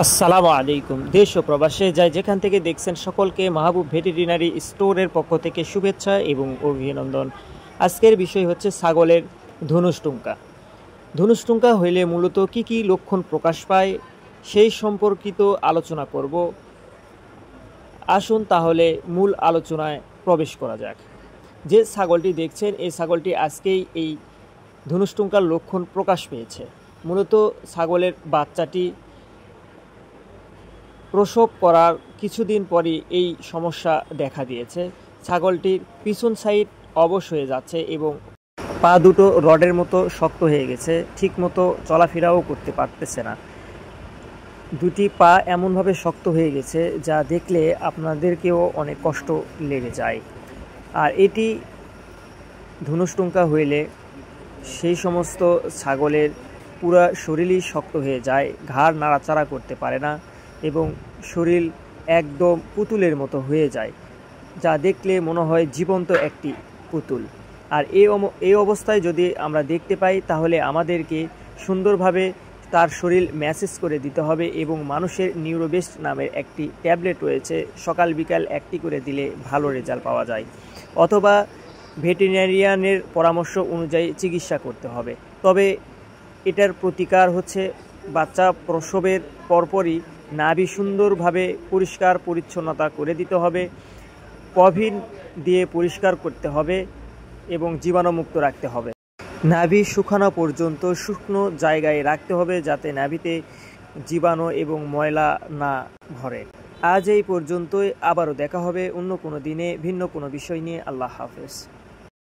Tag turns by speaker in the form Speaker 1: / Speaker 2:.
Speaker 1: আসসালামু আলাইকুম। দেশ ও প্রবাসে যাই যেখান থেকে দেখছেন সকলকে মাহবুব ভেটেরিনারি স্টোরের পক্ষ থেকে শুভেচ্ছা এবং অভিনন্দন। আজকের বিষয় হচ্ছে ছাগলের ধনুষ্টুঙ্কা। ধনুষ্টুঙ্কা হইলে মূলত কি কি লক্ষণ প্রকাশ পায় সেই সম্পর্কিত আলোচনা করব। আসুন তাহলে মূল আলোচনায় প্রবেশ করা যাক। যে ছাগলটি দেখছেন এই ছাগলটি আজকেই এই ধনুষ্টুঙ্কার লক্ষণ প্রকাশ পেয়েছে। মূলত ছাগলের বাচ্চাটি প্রসব করার কিছুদিন পরই এই সমস্যা দেখা দিয়েছে। ছাগলটির পিছন সাইড অবশ হয়ে যাচ্ছে এবং পা দুটো রডের মতো শক্ত হয়ে গেছে, ঠিকমতো চলাফেরাও করতে পারতেছে না। দুটি পা এমনভাবে শক্ত হয়ে গেছে যা দেখলে আপনাদেরকেও অনেক কষ্ট লেগে যায়। আর এটি ধনুষ্টুঙ্কা হইলে সেই সমস্ত ছাগলের পুরা শরীরই শক্ত হয়ে যায়, ঘাড় নাড়াচাড়া করতে পারে না এবং শরীর একদম পুতুলের মতো হয়ে যায়, যা দেখলে মনে হয় জীবন্ত একটি পুতুল। আর এই অবস্থায় যদি আমরা দেখতে পাই তাহলে আমাদেরকে সুন্দরভাবে তার শরীর ম্যাসেজ করে দিতে হবে এবং মানুষের নিউরোবেস্ট নামের একটি ট্যাবলেট রয়েছে, সকাল বিকাল একটি করে দিলে ভালো রেজাল্ট পাওয়া যায়, অথবা ভেটেরিনারিয়ানের পরামর্শ অনুযায়ী চিকিৎসা করতে হবে। তবে এটার প্রতিকার হচ্ছে বাচ্চা প্রসবের পরপরই নাভি সুন্দরভাবে পরিষ্কার পরিচ্ছন্নতা করে দিতে হবে, কভিন দিয়ে পরিষ্কার করতে হবে এবং জীবাণুমুক্ত রাখতে হবে। নাভি শুকানো পর্যন্ত শুকনো জায়গায় রাখতে হবে যাতে নাভিতে জীবাণু এবং ময়লা না ভরে। আজ এই পর্যন্তই, আবারও দেখা হবে অন্য কোনো দিনে ভিন্ন কোনো বিষয় নিয়ে। আল্লাহ হাফেজ।